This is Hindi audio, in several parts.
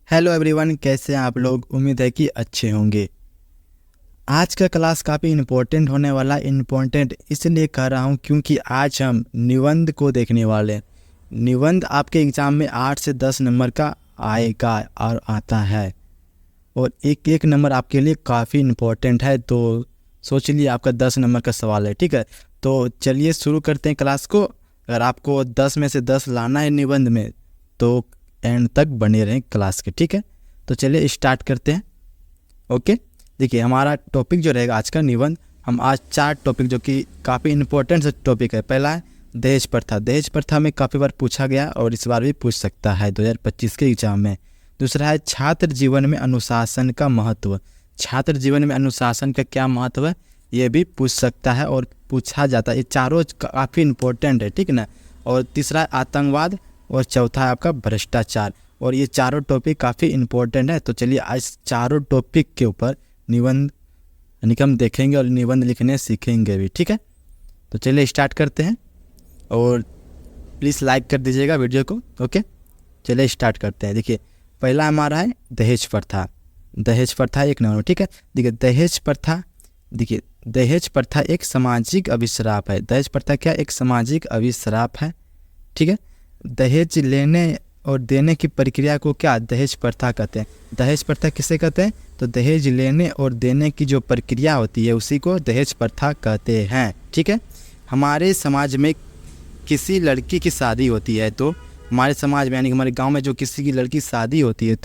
हेलो एवरीवन, कैसे हैं आप लोग। उम्मीद है कि अच्छे होंगे। आज का क्लास काफ़ी इम्पोर्टेंट होने वाला। इम्पोर्टेंट इसलिए कह रहा हूँ क्योंकि आज हम निबंध को देखने वाले हैं। निबंध आपके एग्ज़ाम में 8 से 10 नंबर का आएगा और आता है, और एक एक नंबर आपके लिए काफ़ी इम्पोर्टेंट है। तो सोच लिए आपका 10 नंबर का सवाल है, ठीक है। तो चलिए शुरू करते हैं क्लास को। अगर आपको 10 में से 10 लाना है निबंध में तो एंड तक बने रहें क्लास के, ठीक है। तो चलिए स्टार्ट करते हैं। ओके, देखिए हमारा टॉपिक जो रहेगा आज का निबंध। हम आज 4 टॉपिक जो कि काफ़ी इम्पोर्टेंट टॉपिक है। पहला है दहेज प्रथा। दहेज प्रथा में काफ़ी बार पूछा गया और इस बार भी पूछ सकता है 2025 के एग्जाम में। दूसरा है छात्र जीवन में अनुशासन का महत्व। छात्र जीवन में अनुशासन का क्या महत्व है ये भी पूछ सकता है और पूछा जाता है। ये चारों काफ़ी इम्पोर्टेंट है, ठीक है ना। और तीसरा है आतंकवाद, और चौथा है आपका भ्रष्टाचार। और ये चारों टॉपिक काफ़ी इम्पोर्टेंट है। तो चलिए आज चारों टॉपिक के ऊपर निबंध यानी कि हम देखेंगे और निबंध लिखने सीखेंगे भी, ठीक है। तो चलिए स्टार्ट करते हैं और प्लीज़ लाइक कर दीजिएगा वीडियो को। ओके, चलिए स्टार्ट करते हैं। देखिए पहला हमारा है दहेज प्रथा। दहेज प्रथा एक नंबर, ठीक है। देखिए दहेज प्रथा, देखिए दहेज प्रथा एक सामाजिक अभिश्राप है। दहेज प्रथा क्या, एक सामाजिक अभिश्राप है, ठीक है। दहेज लेने और देने की प्रक्रिया को क्या दहेज प्रथा कहते हैं। दहेज प्रथा किसे कहते हैं, तो दहेज लेने और देने की जो प्रक्रिया होती है उसी को दहेज प्रथा कहते हैं, ठीक है। हमारे समाज में किसी लड़की की शादी होती है तो हमारे समाज में यानी हमारे गांव में जो किसी की लड़की शादी होती है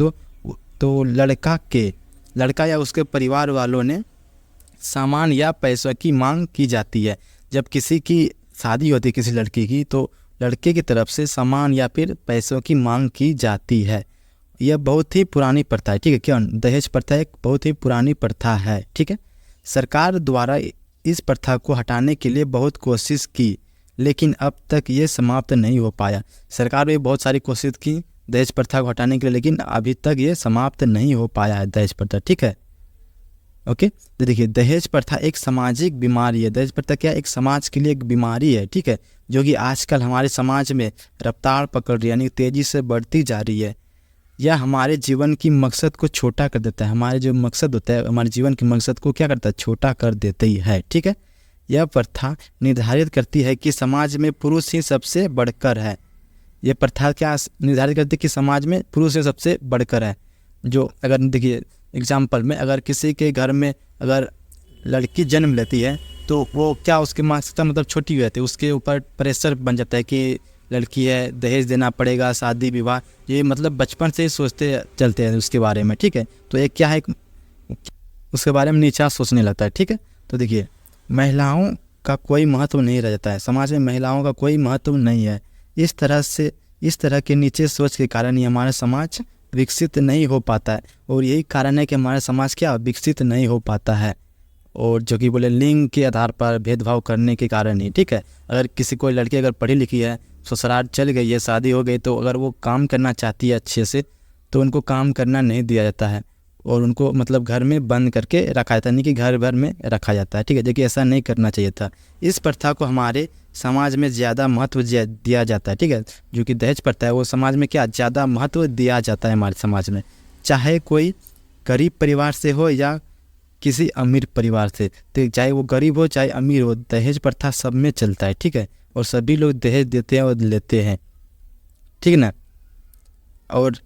तो लड़का या उसके परिवार वालों ने सामान या पैसों की मांग की जाती है। जब किसी की शादी होती है किसी लड़की की तो लड़के की तरफ से सामान या फिर पैसों की मांग की जाती है। यह बहुत ही पुरानी प्रथा है, ठीक है। क्यों, दहेज प्रथा एक बहुत ही पुरानी प्रथा है, ठीक है। सरकार द्वारा इस प्रथा को हटाने के लिए बहुत कोशिश की, लेकिन अब तक ये समाप्त नहीं हो पाया। सरकार ने बहुत सारी कोशिश की दहेज प्रथा को हटाने के लिए, लेकिन अभी तक ये समाप्त नहीं हो पाया है दहेज प्रथा, ठीक है। ओके, तो देखिए दहेज प्रथा एक सामाजिक बीमारी है। दहेज प्रथा क्या, एक समाज के लिए एक बीमारी है, ठीक है, जो कि आजकल हमारे समाज में रफ्तार पकड़ रही है, यानी तेज़ी से बढ़ती जा रही है। यह हमारे जीवन की मकसद को छोटा कर देता है। हमारे जो मकसद होता है, हमारे जीवन के मकसद को क्या करता है, छोटा कर देते ही है, ठीक है। यह प्रथा निर्धारित करती है कि समाज में पुरुष ही सबसे बढ़कर है। यह प्रथा क्या निर्धारित करती है कि समाज में पुरुष ही सबसे बढ़कर है। जो अगर देखिए एग्जाम्पल में, अगर किसी के घर में अगर लड़की जन्म लेती है तो वो क्या उसकी मानसिकता मतलब छोटी हो जाती है, उसके ऊपर प्रेशर बन जाता है कि लड़की है दहेज देना पड़ेगा, शादी विवाह, ये मतलब बचपन से ही सोचते चलते हैं उसके बारे में, ठीक है। तो एक क्या है, उसके बारे में नीचा सोचने लगता है, ठीक है। तो देखिए महिलाओं का कोई महत्व नहीं रह जाता है समाज में, महिलाओं का कोई महत्व नहीं है। इस तरह के नीचे सोच के कारण ही हमारा समाज विकसित नहीं हो पाता है, और यही कारण है कि हमारा समाज क्या विकसित नहीं हो पाता है। और जो कि बोले लिंग के आधार पर भेदभाव करने के कारण ही, ठीक है। अगर किसी कोई लड़की अगर पढ़ी लिखी है, ससुराल चल गई है, शादी हो गई, तो अगर वो काम करना चाहती है अच्छे से तो उनको काम करना नहीं दिया जाता है और उनको मतलब घर में बंद करके रखा जाता है, नहीं कि घर भर में रखा जाता है, ठीक है। देखिए ऐसा नहीं करना चाहिए था। इस प्रथा को हमारे समाज में ज़्यादा महत्व दिया जाता है, ठीक है। जो कि दहेज प्रथा है वो समाज में क्या ज़्यादा महत्व दिया जाता है हमारे समाज में, चाहे कोई गरीब परिवार से हो या किसी अमीर परिवार से। तो चाहे वो गरीब हो चाहे अमीर हो, दहेज प्रथा सब में चलता है, ठीक है। और सभी लोग दहेज देते हैं और लेते हैं, ठीक है ना। और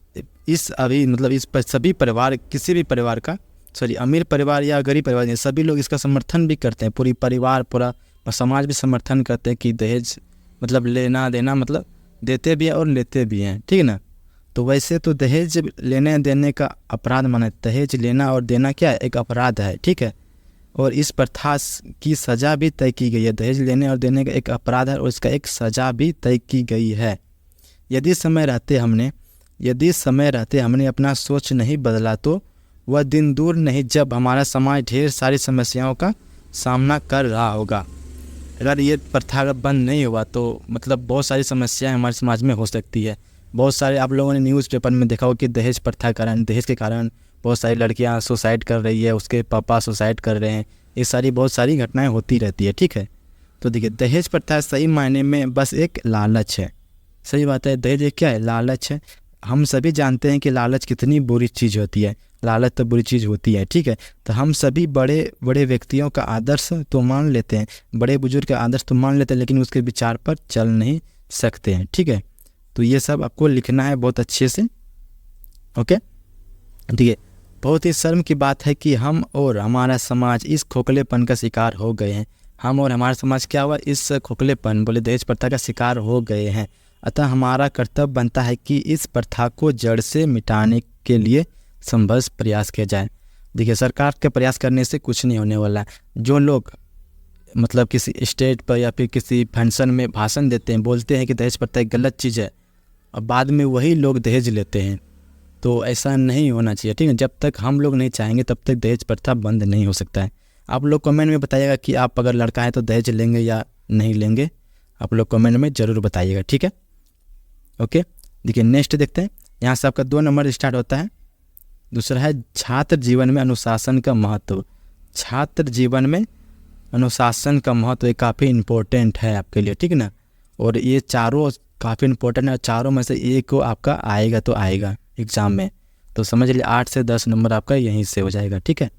इस अभी मतलब इस पर सभी परिवार, किसी भी परिवार का, अमीर परिवार या गरीब परिवार, सभी लोग इसका समर्थन भी करते हैं। पूरी परिवार, पूरा समाज भी समर्थन करते हैं कि दहेज मतलब लेना देना मतलब देते भी हैं और लेते भी हैं, ठीक है ना। तो वैसे तो दहेज लेने देने का अपराध माना, दहेज लेना और देना क्या है, एक अपराध है, ठीक है। और इस प्रथा की सज़ा भी तय की गई है। दहेज लेने और देने का एक अपराध है और इसका एक सज़ा भी तय की गई है। यदि समय रहते हमने अपना सोच नहीं बदला तो वह दिन दूर नहीं जब हमारा समाज ढेर सारी समस्याओं का सामना कर रहा होगा। अगर ये प्रथा अगर बंद नहीं हुआ तो मतलब बहुत सारी समस्याएं हमारे समाज में हो सकती है। बहुत सारे आप लोगों ने न्यूज़पेपर में देखा हो कि दहेज प्रथा कारण, दहेज के कारण बहुत सारी लड़कियां सुसाइड कर रही है, उसके पापा सुसाइड कर रहे हैं, ये बहुत सारी घटनाएं होती रहती है, ठीक है। तो देखिए दहेज प्रथा सही मायने में बस एक लालच है। सही बात है, दहेज एक क्या है, लालच है। हम सभी जानते हैं कि लालच कितनी बुरी चीज़ होती है, लालच तो बुरी चीज़ होती है, ठीक है। तो हम सभी बड़े बड़े व्यक्तियों का आदर्श तो मान लेते हैं, बड़े बुजुर्ग का आदर्श तो मान लेते हैं, लेकिन उसके विचार पर चल नहीं सकते हैं, ठीक है। तो ये सब आपको लिखना है बहुत अच्छे से, ओके, ठीक है। बहुत ही शर्म की बात है कि हम और हमारा समाज इस खोखलेपन का शिकार हो गए हैं। हम और हमारा समाज क्या हुआ, इस खोखलेपन बोले दहेज प्रथा का शिकार हो गए हैं। अतः हमारा कर्तव्य बनता है कि इस प्रथा को जड़ से मिटाने के लिए संभव प्रयास किया जाए। देखिए, सरकार के प्रयास करने से कुछ नहीं होने वाला है। जो लोग मतलब किसी स्टेज पर या फिर किसी फंक्शन में भाषण देते हैं, बोलते हैं कि दहेज प्रथा एक गलत चीज़ है, और बाद में वही लोग दहेज लेते हैं, तो ऐसा नहीं होना चाहिए, ठीक है। जब तक हम लोग नहीं चाहेंगे तब तक दहेज प्रथा बंद नहीं हो सकता है। आप लोग कमेंट में बताइएगा कि आप अगर लड़का है तो दहेज लेंगे या नहीं लेंगे, आप लोग कमेंट में ज़रूर बताइएगा, ठीक है, ओके। देखिए नेक्स्ट देखते हैं, यहाँ से आपका 2 नंबर स्टार्ट होता है। दूसरा है छात्र जीवन में अनुशासन का महत्व। छात्र जीवन में अनुशासन का महत्व काफ़ी इम्पोर्टेंट है आपके लिए, ठीक है ना। और ये चारों काफ़ी इम्पोर्टेंट है, चारों में से एक को आपका आएगा तो आएगा एग्ज़ाम में, तो समझ लीजिए 8 से 10 नंबर आपका यहीं से हो जाएगा, ठीक है।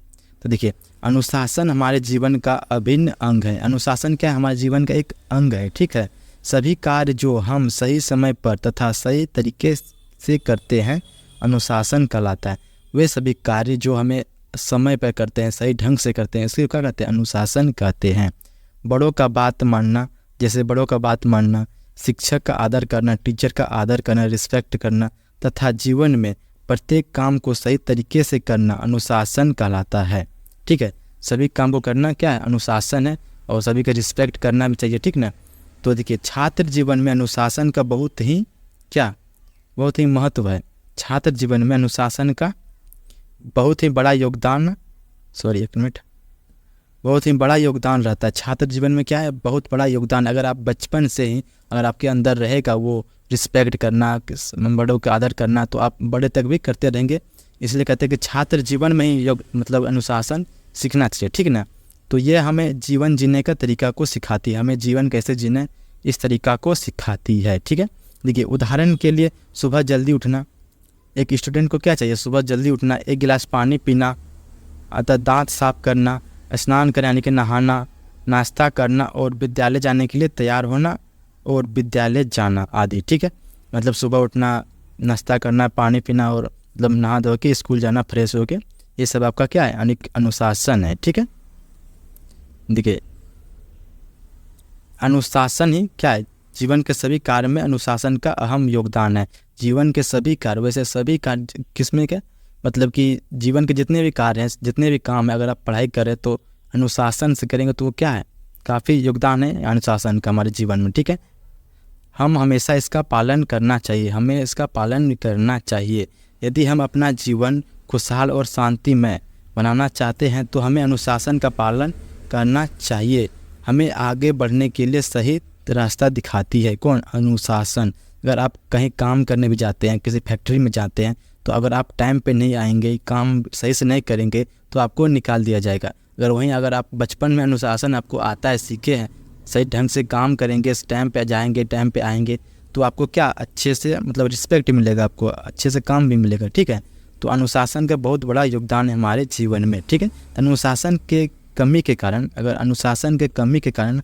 तो देखिए, अनुशासन हमारे जीवन का अभिन्न अंग है। अनुशासन क्या है, हमारे जीवन का एक अंग है, ठीक है। सभी कार्य जो हम सही समय पर तथा सही तरीके से करते हैं अनुशासन कहलाता है। वे सभी कार्य जो हमें समय पर करते हैं, सही ढंग से करते हैं, इसको क्या कहते हैं, अनुशासन कहते हैं। बड़ों का बात मानना, जैसे बड़ों का बात मानना, शिक्षक का आदर करना, टीचर का आदर करना, रिस्पेक्ट करना तथा जीवन में प्रत्येक काम को सही तरीके से करना अनुशासन कहलाता है, ठीक है। सभी काम को करना क्या है, अनुशासन है, और सभी का रिस्पेक्ट करना भी चाहिए, ठीक ना। तो देखिए, छात्र जीवन में अनुशासन का बहुत ही महत्व है। छात्र जीवन में अनुशासन का बहुत ही बड़ा योगदान, बहुत ही बड़ा योगदान रहता है। छात्र जीवन में क्या है, बहुत बड़ा योगदान। अगर आप बचपन से ही अगर आपके अंदर रहेगा वो रिस्पेक्ट करना, बड़ों का आदर करना, तो आप बड़े तक भी करते रहेंगे। इसलिए कहते हैं कि छात्र जीवन में ही मतलब अनुशासन सीखना चाहिए, ठीक है ना। तो ये हमें जीवन जीने का तरीका को सिखाती है, हमें जीवन कैसे जीना इस तरीका को सिखाती है, ठीक है। देखिए, उदाहरण के लिए सुबह जल्दी उठना। एक स्टूडेंट को क्या चाहिए, सुबह जल्दी उठना, 1 गिलास पानी पीना, अतः दांत साफ करना, स्नान करने यानी कि नहाना, नाश्ता करना और विद्यालय जाने के लिए तैयार होना और विद्यालय जाना आदि, ठीक है। मतलब सुबह उठना, नाश्ता करना, पानी पीना और मतलब नहा धो के स्कूल जाना फ्रेश होके, ये सब आपका क्या है, अनुशासन है, ठीक है। देखिए, अनुशासन ही क्या है, जीवन के सभी कार्य में अनुशासन का अहम योगदान है। जीवन के सभी कार्य, वैसे सभी कार्य किसमें क्या, मतलब कि जीवन के जितने भी कार्य हैं, जितने भी काम है, अगर आप पढ़ाई करें तो अनुशासन से करेंगे तो वो क्या है, काफ़ी योगदान है अनुशासन का हमारे जीवन में, ठीक है। हम हमेशा इसका पालन करना चाहिए, हमें इसका पालन करना चाहिए। यदि हम अपना जीवन खुशहाल और शांतिमय बनाना चाहते हैं तो हमें अनुशासन का पालन करना चाहिए। हमें आगे बढ़ने के लिए सही रास्ता दिखाती है कौन, अनुशासन। अगर आप कहीं काम करने भी जाते हैं, किसी फैक्ट्री में जाते हैं, तो अगर आप टाइम पे नहीं आएंगे, काम सही से नहीं करेंगे तो आपको निकाल दिया जाएगा। अगर आप बचपन में अनुशासन आपको आता है, सीखे हैं, सही ढंग से काम करेंगे, टाइम पे जाएंगे, टाइम पे आएंगे, तो आपको क्या अच्छे से मतलब रिस्पेक्ट मिलेगा, आपको अच्छे से काम भी मिलेगा, ठीक है। तो अनुशासन का बहुत बड़ा योगदान है हमारे जीवन में, ठीक है। अनुशासन के कमी के कारण, अगर अनुशासन के कमी के कारण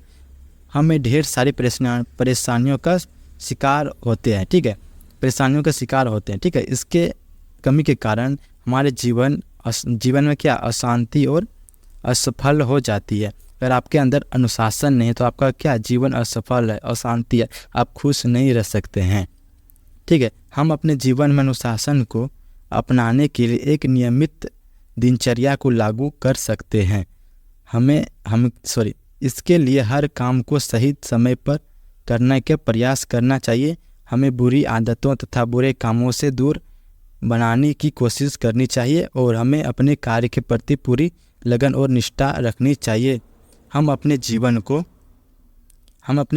हमें ढेर सारी परेशानियों का शिकार होते हैं, ठीक है, परेशानियों का शिकार होते हैं, ठीक है। इसके कमी के कारण हमारे जीवन में क्या, अशांति और असफल हो जाती है। अगर आपके अंदर अनुशासन नहीं है तो आपका क्या, जीवन असफल है, अशांति है, आप खुश नहीं रह सकते हैं, ठीक है। हम अपने जीवन में अनुशासन को अपनाने के लिए एक नियमित दिनचर्या को लागू कर सकते हैं। इसके लिए हर काम को सही समय पर करने का प्रयास करना चाहिए। हमें बुरी आदतों तथा बुरे कामों से दूर बनाने की कोशिश करनी चाहिए और हमें अपने कार्य के प्रति पूरी लगन और निष्ठा रखनी चाहिए। हम अपने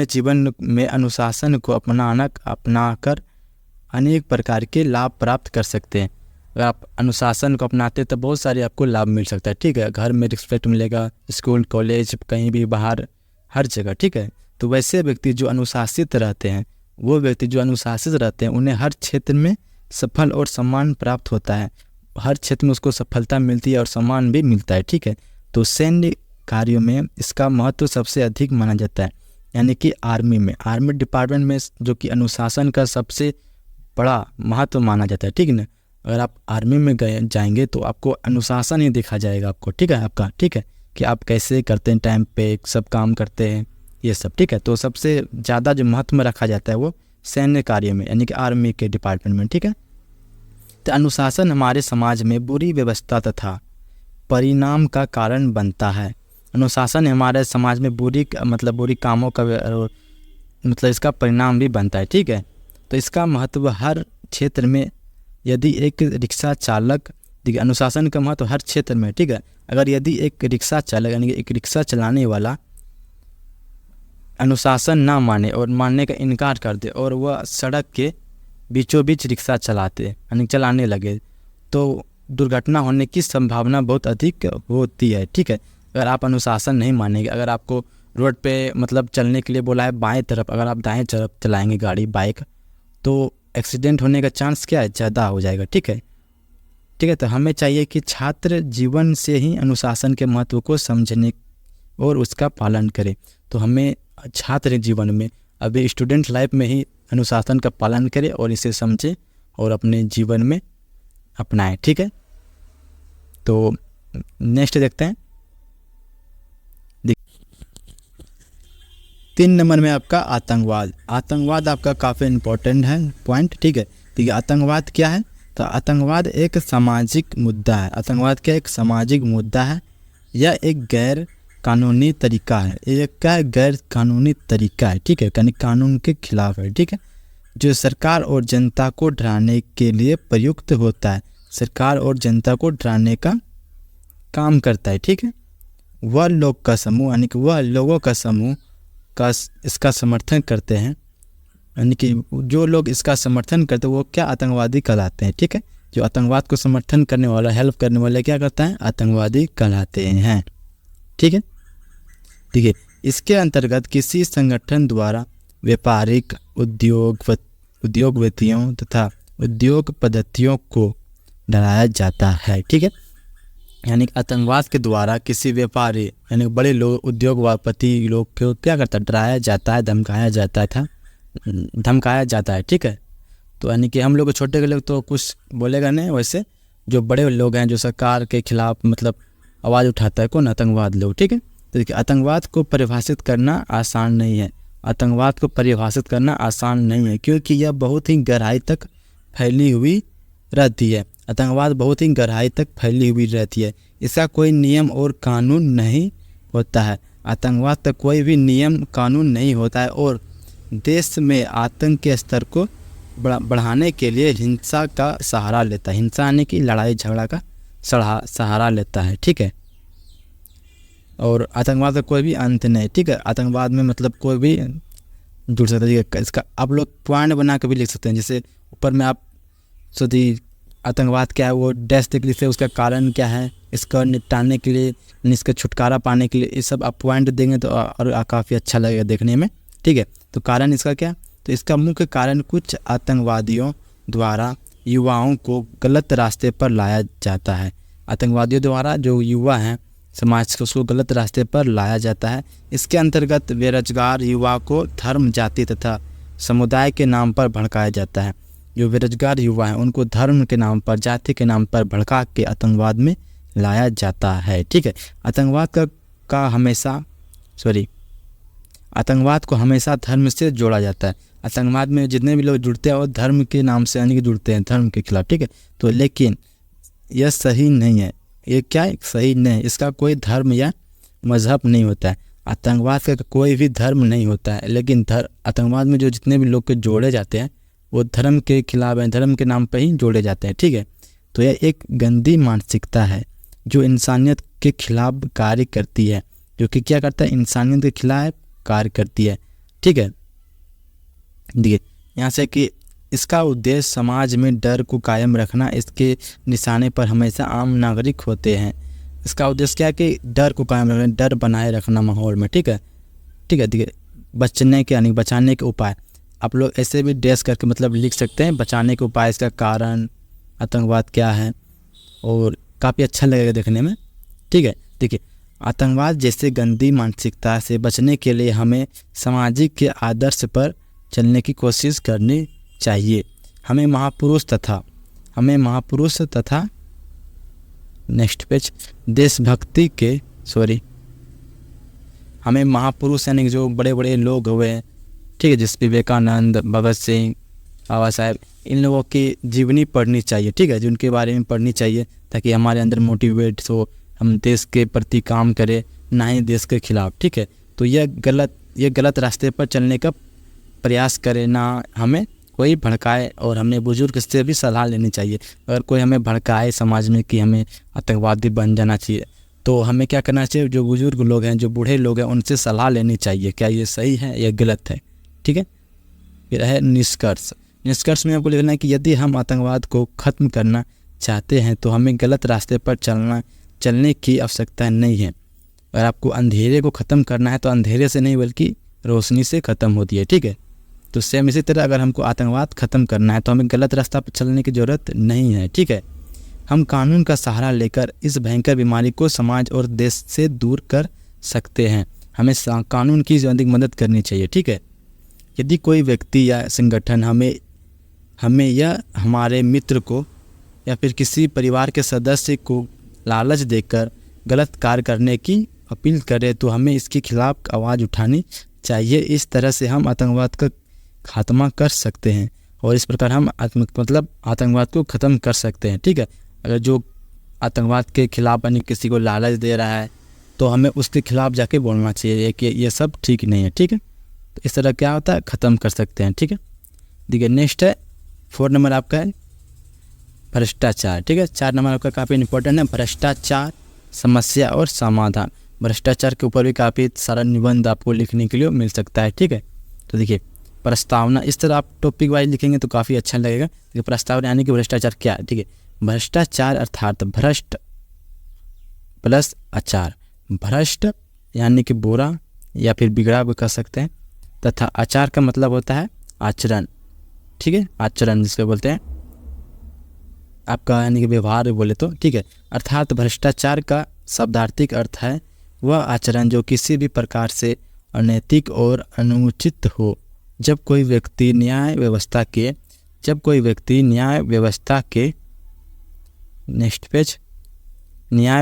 जीवन में अनुशासन को अपनाकर अनेक प्रकार के लाभ प्राप्त कर सकते हैं। अगर आप अनुशासन को अपनाते हैं तो बहुत सारे आपको लाभ मिल सकता है, ठीक है। घर में रिस्पेक्ट मिलेगा, स्कूल, कॉलेज, कहीं भी बाहर, हर जगह, ठीक है। तो वैसे व्यक्ति जो अनुशासित रहते हैं, उन्हें हर क्षेत्र में सफल और सम्मान प्राप्त होता है। हर क्षेत्र में उसको सफलता मिलती है और सम्मान भी मिलता है, ठीक है। तो सैन्य कार्यों में इसका महत्व सबसे अधिक माना जाता है, यानी कि आर्मी डिपार्टमेंट में जो कि अनुशासन का सबसे बड़ा महत्व माना जाता है, ठीक है ना। अगर आप आर्मी में जाएंगे तो आपको अनुशासन ही देखा जाएगा आपको, ठीक है, आपका, ठीक है, कि आप कैसे करते हैं, टाइम पे सब काम करते हैं, ये सब, ठीक है। तो सबसे ज़्यादा जो महत्व में रखा जाता है वो सैन्य कार्य में, यानी कि आर्मी के डिपार्टमेंट में, ठीक है। तो अनुशासन हमारे समाज में बुरी व्यवस्था तथा परिणाम का कारण बनता है। अनुशासन हमारे समाज में बुरी कामों का इसका परिणाम भी बनता है, ठीक है। तो इसका महत्व हर क्षेत्र में, यदि एक रिक्शा चालक, देखिए अनुशासन का महत्व हर क्षेत्र में, ठीक है। अगर यदि एक रिक्शा चालक यानी कि एक रिक्शा चलाने वाला अनुशासन ना माने और मानने का इनकार कर दे और वह सड़क के बीचों बीच रिक्शा चलाने लगे, तो दुर्घटना होने की संभावना बहुत अधिक होती है, ठीक है। अगर आप अनुशासन नहीं मानेंगे, अगर आपको रोड पे चलने के लिए बोला है बाएं तरफ, अगर आप दाएं तरफ चलाएंगे गाड़ी, बाइक, तो एक्सीडेंट होने का चांस क्या है, ज़्यादा हो जाएगा, ठीक है, ठीक है। तो हमें चाहिए कि छात्र जीवन से ही अनुशासन के महत्व को समझने और उसका पालन करें। तो हमें छात्र जीवन में, अभी स्टूडेंट लाइफ में ही अनुशासन का पालन करें और इसे समझें और अपने जीवन में अपनाएं, ठीक है। तो नेक्स्ट देखते हैं। 3 नंबर में आपका आतंकवाद आपका काफ़ी इम्पोर्टेंट है पॉइंट, ठीक है। देखिए आतंकवाद क्या है, तो आतंकवाद एक सामाजिक मुद्दा है। आतंकवाद क्या एक सामाजिक मुद्दा है, यह एक गैर कानूनी तरीका है। ये क्या है, गैर कानूनी तरीका है, ठीक है, यानी कानून के खिलाफ है, ठीक है, जो सरकार और जनता को डराने के लिए प्रयुक्त होता है। सरकार और जनता को डराने का काम करता है, ठीक है। वह लोग का समूह, यानी कि वह लोगों का समूह का इसका समर्थन करते हैं, यानी कि जो लोग इसका समर्थन करते हैं वो क्या, आतंकवादी कहलाते हैं, ठीक है। जो आतंकवाद को समर्थन करने वाला, हेल्प करने वाले क्या करता है, आतंकवादी कहलाते हैं, ठीक है। देखिए इसके अंतर्गत किसी संगठन द्वारा व्यापारिक उद्योगपतियों तथा उद्योग पद्धतियों को डराया जाता है, ठीक है। यानी आतंकवाद के द्वारा किसी व्यापारी यानी बड़े लोग, उद्योगपति लोग को क्या करता है, डराया जाता है, धमकाया जाता है, ठीक है। तो यानी कि हम लोग छोटे के लोग तो कुछ बोलेगा नहीं, वैसे जो बड़े लोग हैं, जो सरकार के खिलाफ आवाज़ उठाता है, कौन, आतंकवाद लोग, ठीक है। तो देखिए आतंकवाद को परिभाषित करना आसान नहीं है। आतंकवाद को परिभाषित करना आसान नहीं है, क्योंकि यह बहुत ही गहराई तक फैली हुई रहती है। आतंकवाद बहुत ही गहराई तक फैली हुई रहती है। इसका कोई नियम और कानून नहीं होता है। आतंकवाद तक कोई भी नियम कानून नहीं होता है और देश में आतंक के स्तर को बढ़ाने के लिए हिंसा का सहारा लेता है। हिंसा यानी कि लड़ाई झगड़ा का सहारा लेता है, ठीक है। और आतंकवाद का कोई भी अंत नहीं, ठीक है। आतंकवाद में कोई भी जुड़ सकता है। इसका आप लोग पॉइंट बना के भी लिख सकते हैं, जैसे ऊपर में आप यदि आतंकवाद क्या है वो डैश देख लीजिए, उसका कारण क्या है, इसका निपटाने के लिए, इसका छुटकारा पाने के लिए, ये सब आप पॉइंट देंगे तो और काफ़ी अच्छा लगेगा देखने में, ठीक है। तो कारण इसका क्या, तो इसका मुख्य कारण कुछ आतंकवादियों द्वारा युवाओं को गलत रास्ते पर लाया जाता है। आतंकवादियों द्वारा जो युवा हैं समाज को, उसको गलत रास्ते पर लाया जाता है। इसके अंतर्गत बेरोजगार युवा को धर्म, जाति तथा समुदाय के नाम पर भड़काया जाता है। जो बेरोजगार युवा हैं उनको धर्म के नाम पर, जाति के नाम पर भड़का के आतंकवाद में लाया जाता है, ठीक है। आतंकवाद को हमेशा धर्म से जोड़ा जाता है। आतंकवाद में जितने भी लोग जुड़ते हैं वो धर्म के नाम से यानी कि जुड़ते हैं, धर्म के खिलाफ, ठीक है। तो लेकिन यह सही नहीं है, ये क्या है, सही नहीं, इसका कोई धर्म या मजहब नहीं होता है। आतंकवाद का कोई भी धर्म नहीं होता है, लेकिन आतंकवाद में जो जितने भी लोग के जोड़े जाते हैं वो धर्म के खिलाफ हैं, धर्म के नाम पर ही जोड़े जाते हैं, ठीक है। तो यह एक गंदी मानसिकता है जो इंसानियत के खिलाफ कार्य करती है, जो कि क्या करता है, इंसानियत के खिलाफ कार्य करती है, ठीक है। देखिए यहाँ से कि इसका उद्देश्य समाज में डर को कायम रखना, इसके निशाने पर हमेशा आम नागरिक होते हैं। इसका उद्देश्य क्या है कि डर को कायम रखना, डर बनाए रखना माहौल में, ठीक है, ठीक है। देखिए बचाने के उपाय, आप लोग ऐसे भी डैश करके मतलब लिख सकते हैं, बचाने के उपाय, इसका कारण, आतंकवाद क्या है, और काफ़ी अच्छा लगेगा देखने में। ठीक है, देखिए, आतंकवाद जैसे गंदी मानसिकता से बचने के लिए हमें सामाजिक के आदर्श पर चलने की कोशिश करनी चाहिए। हमें महापुरुष तथा नेक्स्ट पेज देशभक्ति के हमें महापुरुष यानी कि जो बड़े बड़े लोग हुए, ठीक है, जैसे विवेकानंद, भगत सिंह, बाबा साहेब, इन लोगों की जीवनी पढ़नी चाहिए। ठीक है, जिनके बारे में पढ़नी चाहिए ताकि हमारे अंदर मोटिवेट हो, हम देश के प्रति काम करें, ना ही देश के खिलाफ। ठीक है, तो यह गलत रास्ते पर चलने का प्रयास करें, ना हमें कोई भड़काए, और हमें बुजुर्ग से भी सलाह लेनी चाहिए। अगर कोई हमें भड़काए समाज में कि हमें आतंकवादी बन जाना चाहिए, तो हमें क्या करना चाहिए, जो बुजुर्ग लोग हैं, जो बूढ़े लोग हैं, उनसे सलाह लेनी चाहिए, क्या ये सही है या गलत है। ठीक है, फिर है निष्कर्ष में आपको लिखना है कि यदि हम आतंकवाद को ख़त्म करना चाहते हैं तो हमें गलत रास्ते पर चलने की आवश्यकता नहीं है। अगर आपको अंधेरे को ख़त्म करना है तो अंधेरे से नहीं बल्कि रोशनी से ख़त्म होती है। ठीक है, तो सेम इसी तरह अगर हमको आतंकवाद ख़त्म करना है तो हमें गलत रास्ता पर चलने की ज़रूरत नहीं है। ठीक है, हम कानून का सहारा लेकर इस भयंकर बीमारी को समाज और देश से दूर कर सकते हैं। हमें कानून की अधिक मदद करनी चाहिए। ठीक है, यदि कोई व्यक्ति या संगठन हमें या हमारे मित्र को या फिर किसी परिवार के सदस्य को लालच देकर गलत कार्य करने की अपील करे तो हमें इसके खिलाफ आवाज़ उठानी चाहिए। इस तरह से हम आतंकवाद का खात्मा कर सकते हैं और इस प्रकार हम आतंकवाद को ख़त्म कर सकते हैं। ठीक है, अगर जो आतंकवाद के खिलाफ यानी किसी को लालच दे रहा है तो हमें उसके खिलाफ जाके बोलना चाहिए कि ये सब ठीक नहीं है। ठीक है, तो इस तरह क्या होता है, ख़त्म कर सकते हैं। ठीक है, देखिए नेक्स्ट है 4 नंबर आपका है भ्रष्टाचार। ठीक है, 4 नंबर आपका काफ़ी इंपॉर्टेंट है, भ्रष्टाचार, समस्या और समाधान। भ्रष्टाचार के ऊपर भी काफ़ी सारा निबंध आपको लिखने के लिए मिल सकता है। ठीक है, तो देखिए प्रस्तावना, इस तरह आप टॉपिक वाइज लिखेंगे तो काफ़ी अच्छा लगेगा। देखिए प्रस्तावना यानी कि भ्रष्टाचार क्या है। ठीक है, भ्रष्टाचार अर्थात भ्रष्ट प्लस आचार, भ्रष्ट यानी कि बुरा या फिर बिगड़ा भी कह सकते हैं, तथा आचार का मतलब होता है आचरण। ठीक है, आचरण जिसको बोलते हैं आपका यानी कि व्यवहार बोले तो। ठीक है, अर्थात भ्रष्टाचार का शब्दार्थिक अर्थ है वह आचरण जो किसी भी प्रकार से अनैतिक और अनुचित हो। जब कोई व्यक्ति न्याय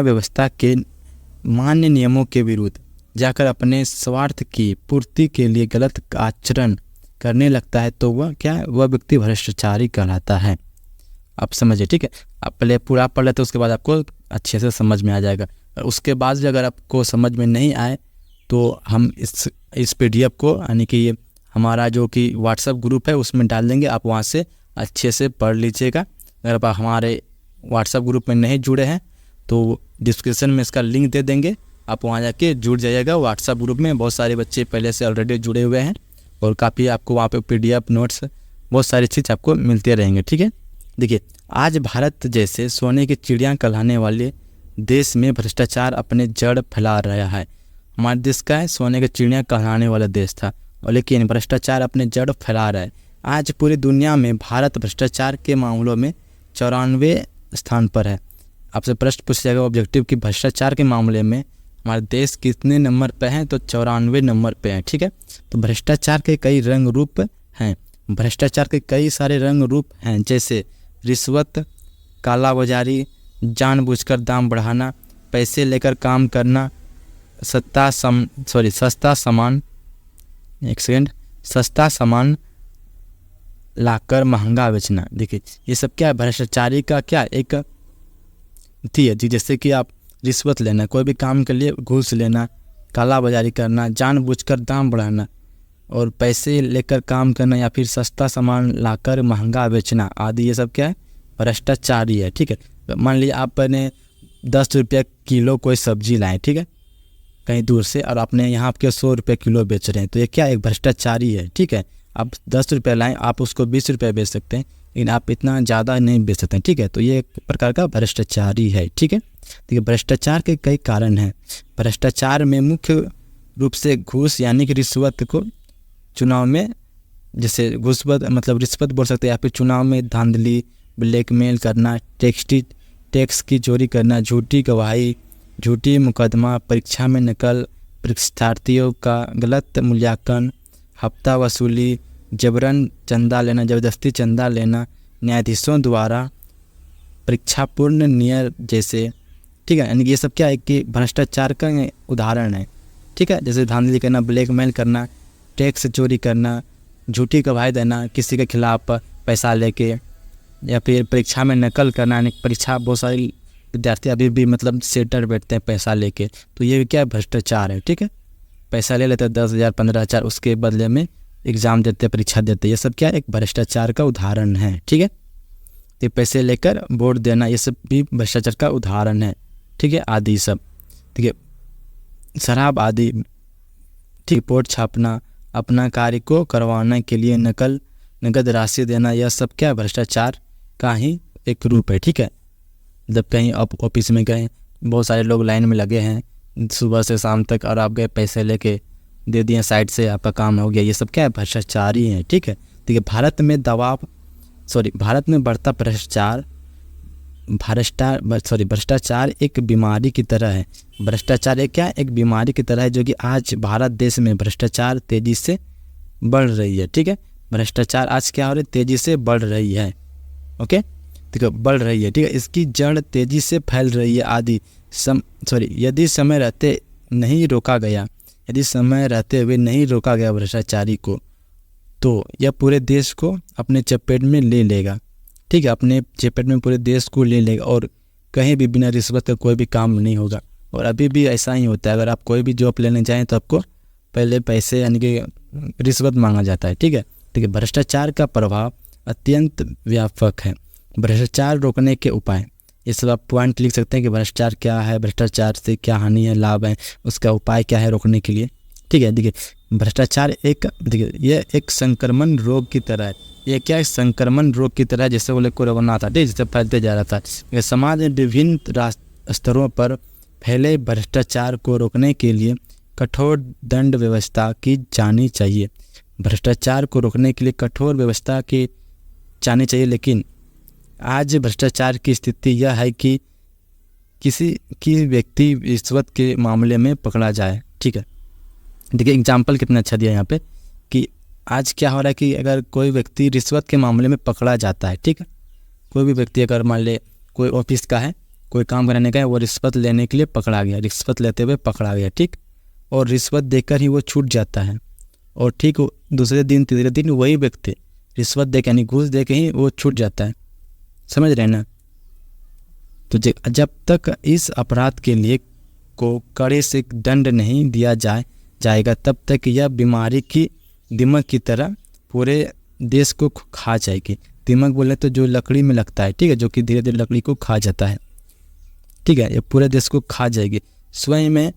व्यवस्था के मान्य नियमों के विरुद्ध जाकर अपने स्वार्थ की पूर्ति के लिए गलत आचरण करने लगता है तो वह व्यक्ति भ्रष्टाचारी कहलाता है। आप समझिए। ठीक है, आप पहले पूरा पढ़ लेते उसके बाद आपको अच्छे से समझ में आ जाएगा। उसके बाद भी अगर आपको समझ में नहीं आए तो हम इस PDF को यानी कि ये हमारा जो कि व्हाट्सएप ग्रुप है उसमें डाल देंगे, आप वहाँ से अच्छे से पढ़ लीजिएगा। अगर आप हमारे व्हाट्सएप ग्रुप में नहीं जुड़े हैं तो डिस्क्रिप्शन में इसका लिंक दे देंगे, आप वहाँ जाके जुड़ जाइएगा। व्हाट्सएप ग्रुप में बहुत सारे बच्चे पहले से ऑलरेडी जुड़े हुए हैं और काफ़ी आपको वहाँ पे PDF नोट्स बहुत सारी चीज़ आपको मिलते रहेंगे। ठीक है, देखिए आज भारत जैसे सोने की चिड़िया कहलाने वाले देश में भ्रष्टाचार अपने जड़ फैला रहा है। हमारे देश का है सोने की चिड़िया कहलाने वाला देश था और लेकिन भ्रष्टाचार अपने जड़ फैला रहा है। आज पूरी दुनिया में भारत भ्रष्टाचार के मामलों में 94वें स्थान पर है। आपसे प्रश्न पूछा जाएगा ऑब्जेक्टिव कि भ्रष्टाचार के मामले में हमारे देश कितने नंबर पे हैं, तो 94वें नंबर पे हैं। ठीक है, तो भ्रष्टाचार के कई रंग रूप हैं, भ्रष्टाचार के कई सारे रंग रूप हैं, जैसे रिश्वत, कालाबाजारी, जानबूझकर दाम बढ़ाना, पैसे लेकर काम करना, सस्ता सामान लाकर महंगा बेचना। देखिए ये सब क्या है, भ्रष्टाचारी का क्या एक थी है जी। जैसे कि आप रिश्वत लेना, कोई भी काम के लिए घूस लेना, कालाबाजारी करना, जानबूझकर दाम बढ़ाना और पैसे लेकर काम करना या फिर सस्ता सामान लाकर महंगा बेचना आदि, ये सब क्या है, भ्रष्टाचारी है। ठीक है, मान लीजिए आपने 10 रुपये किलो कोई सब्जी लाए, ठीक है, कहीं दूर से, और आपने यहाँ आपके 100 रुपये किलो बेच रहे हैं, तो ये क्या एक भ्रष्टाचारी है। ठीक है, आप 10 रुपये लाएँ, आप उसको 20 रुपये बेच सकते हैं, लेकिन आप इतना ज़्यादा नहीं बेच सकते। ठीक है, तो ये एक प्रकार का भ्रष्टाचारी है। ठीक है, देखिए भ्रष्टाचार के कई कारण हैं। भ्रष्टाचार में मुख्य रूप से घूस यानी कि रिश्वत को चुनाव में जैसे घूसपत मतलब रिश्वत बोल सकते हैं, या फिर चुनाव में धांधली, ब्लैकमेल करना, टैक्स की चोरी करना, झूठी गवाही, झूठी मुकदमा, परीक्षा में नकल, परीक्षार्थियों का गलत मूल्यांकन, हफ्ता वसूली, जबरन चंदा लेना, ज़बरदस्ती चंदा लेना, न्यायाधीशों द्वारा परीक्षापूर्ण नियर जैसे, ठीक है। यानी कि ये सब क्या है कि भ्रष्टाचार का उदाहरण है, ठीक है। जैसे धांधली करना, ब्लैकमेल करना, टैक्स चोरी करना, झूठी गवाही देना किसी के खिलाफ पैसा लेके, या फिर परीक्षा में नकल करना। यानी परीक्षा बहुत सारे विद्यार्थी अभी भी मतलब सेंटर बैठते हैं पैसा लेके, तो ये क्या है, भ्रष्टाचार है, ठीक है। पैसा ले लेते हैं 10,000 15,000, उसके बदले में एग्ज़ाम देते, परीक्षा देते, ये सब क्या है, एक भ्रष्टाचार का उदाहरण है, ठीक है। तो पैसे लेकर वोट देना, ये सब भी भ्रष्टाचार का उदाहरण है, ठीक है, आदि सब, ठीक है। शराब आदि, ठीक। रिपोर्ट छापना, अपना कार्य को करवाने के लिए नकद राशि देना, यह सब क्या भ्रष्टाचार का ही एक रूप है, ठीक है। जब कहीं आप ऑफिस में गए, बहुत सारे लोग लाइन में लगे हैं सुबह से शाम तक, और आप गए पैसे लेके दे दिए साइड से, आपका काम हो गया, ये सब क्या है, भ्रष्टाचार ही है, ठीक है। ठीक है, भारत में बढ़ता भ्रष्टाचार एक बीमारी की तरह है। भ्रष्टाचार एक क्या, एक बीमारी की तरह है, जो कि आज भारत देश में भ्रष्टाचार तेज़ी से बढ़ रही है, ठीक है। भ्रष्टाचार आज क्या हो रही है, तेज़ी से बढ़ रही है, ओके, ठीक है, बढ़ रही है, ठीक है। इसकी जड़ तेज़ी से फैल रही है यदि समय रहते हुए नहीं रोका गया भ्रष्टाचारी को, तो यह पूरे देश को अपने चपेट में ले लेगा, ठीक है, अपने चपेट में पूरे देश को ले लेगा, और कहीं भी बिना रिश्वत का कोई भी काम नहीं होगा। और अभी भी ऐसा ही होता है, अगर आप कोई भी जॉब लेने जाएँ तो आपको पहले पैसे यानी कि रिश्वत मांगा जाता है, ठीक है। ठीक है, भ्रष्टाचार का प्रभाव अत्यंत व्यापक है। भ्रष्टाचार रोकने के उपाय, ये सब आप पॉइंट लिख सकते हैं कि भ्रष्टाचार क्या है, भ्रष्टाचार से क्या हानि है, लाभ है, उसका उपाय क्या है रोकने के लिए, ठीक है। देखिए, भ्रष्टाचार ये एक संक्रमण रोग की तरह है। ये क्या है, संक्रमण रोग की तरह, जैसे बोले कोरोना था, ठीक, जैसे फैलते जा रहा था। ये समाज में विभिन्न स्तरों पर फैले भ्रष्टाचार को रोकने के लिए कठोर दंड व्यवस्था की जानी चाहिए। भ्रष्टाचार को रोकने के लिए कठोर व्यवस्था की जानी चाहिए, लेकिन आज भ्रष्टाचार की स्थिति यह है कि किसी की व्यक्ति रिश्वत के मामले में पकड़ा जाए, ठीक है। देखिए, एग्जाम्पल कितना अच्छा दिया यहाँ पे कि आज क्या हो रहा है कि अगर कोई व्यक्ति रिश्वत के मामले में पकड़ा जाता है, ठीक है, कोई भी व्यक्ति अगर मान ले कोई ऑफिस का है, कोई काम कराने का है, वो रिश्वत लेने के लिए पकड़ा गया, रिश्वत लेते हुए पकड़ा गया, ठीक, और रिश्वत देकर ही वो छूट जाता है, और ठीक दूसरे दिन तीसरे दिन वही व्यक्ति रिश्वत दे के यानी घूस दे के ही वो छूट जाता है, समझ रहे हैं ना। तो जब तक इस अपराध के लिए को कड़े से दंड नहीं दिया जाएगा, तब तक यह बीमारी की दीमक की तरह पूरे देश को खा जाएगी। दीमक बोले तो जो लकड़ी में लगता है, ठीक है, जो कि धीरे धीरे लकड़ी को खा जाता है, ठीक है, ये पूरे देश को खा जाएगी। स्वयं में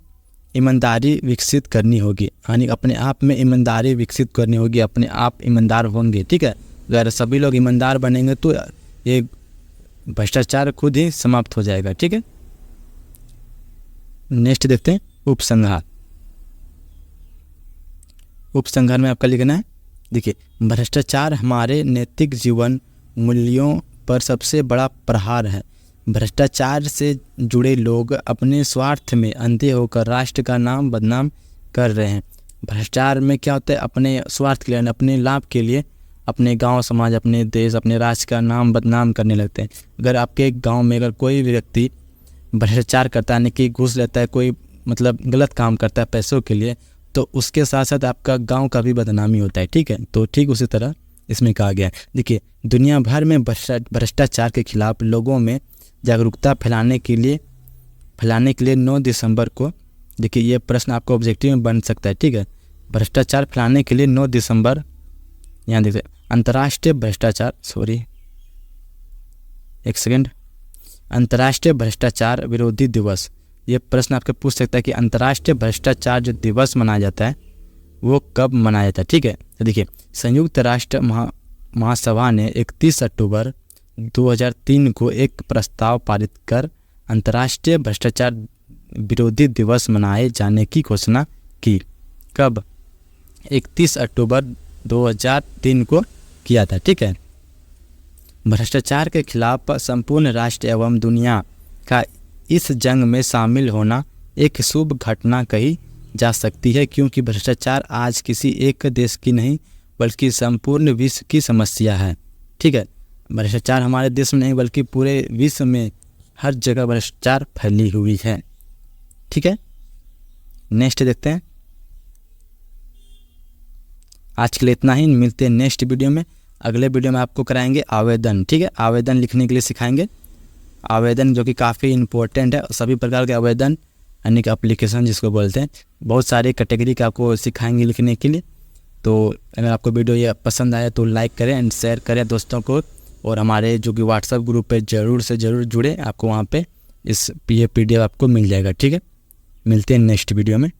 ईमानदारी विकसित करनी होगी, यानी अपने आप में ईमानदारी विकसित करनी होगी, अपने आप ईमानदार होंगे, ठीक है। अगर सभी लोग ईमानदार बनेंगे तो ये भ्रष्टाचार खुद ही समाप्त हो जाएगा, ठीक है। नेक्स्ट देखते हैं, उपसंहार। उपसंहार में आपका लिखना है, देखिए, भ्रष्टाचार हमारे नैतिक जीवन मूल्यों पर सबसे बड़ा प्रहार है। भ्रष्टाचार से जुड़े लोग अपने स्वार्थ में अंधे होकर राष्ट्र का नाम बदनाम कर रहे हैं। भ्रष्टाचार में क्या होता है, अपने स्वार्थ के लिए, अपने लाभ के लिए अपने गांव समाज, अपने देश, अपने राष्ट्र का नाम बदनाम करने लगते हैं। अगर आपके गांव में अगर कोई भी व्यक्ति भ्रष्टाचार करता है, यानी कि घूस लेता है, कोई मतलब गलत काम करता है पैसों के लिए, तो उसके साथ साथ आपका गांव का भी बदनामी होता है, ठीक है। तो ठीक उसी तरह इसमें कहा गया है। देखिए, दुनिया भर में भ्रष्टाचार के खिलाफ लोगों में जागरूकता फैलाने के लिए 9 दिसंबर को, देखिए ये प्रश्न आपको ऑब्जेक्टिव में बन सकता है, ठीक है। भ्रष्टाचार फैलाने के लिए 9 दिसंबर, यहाँ देखिए, अंतर्राष्ट्रीय भ्रष्टाचार विरोधी दिवस। ये प्रश्न आपके पूछ सकता है कि अंतर्राष्ट्रीय भ्रष्टाचार जो दिवस मनाया जाता है वो कब मनाया जाता है, ठीक है। तो देखिए, संयुक्त राष्ट्र महासभा ने 31 अक्टूबर 2003 को एक प्रस्ताव पारित कर अंतर्राष्ट्रीय भ्रष्टाचार विरोधी दिवस मनाए जाने की घोषणा की। कब? 31 अक्टूबर 2003 को किया था। ठीक है, भ्रष्टाचार के खिलाफ संपूर्ण राष्ट्र एवं दुनिया का इस जंग में शामिल होना एक शुभ घटना कही जा सकती है, क्योंकि भ्रष्टाचार आज किसी एक देश की नहीं बल्कि संपूर्ण विश्व की समस्या है। ठीक है, भ्रष्टाचार हमारे देश में नहीं बल्कि पूरे विश्व में हर जगह भ्रष्टाचार फैली हुई है। ठीक है, नेक्स्ट देखते हैं। आज के लिए इतना ही, मिलते हैं नेक्स्ट वीडियो में। अगले वीडियो में आपको कराएंगे आवेदन। ठीक है, आवेदन लिखने के लिए सिखाएंगे, आवेदन जो कि काफ़ी इम्पोर्टेंट है। सभी प्रकार के आवेदन यानी कि एप्लीकेशन जिसको बोलते हैं, बहुत सारे कैटेगरी का आपको सिखाएंगे लिखने के लिए। तो अगर आपको वीडियो ये पसंद आया तो लाइक करें एंड शेयर करें दोस्तों को, और हमारे जो कि व्हाट्सएप ग्रुप पे ज़रूर से ज़रूर जुड़े, आपको वहाँ पे ये PDF आपको मिल जाएगा। ठीक है, मिलते हैं नेक्स्ट वीडियो में।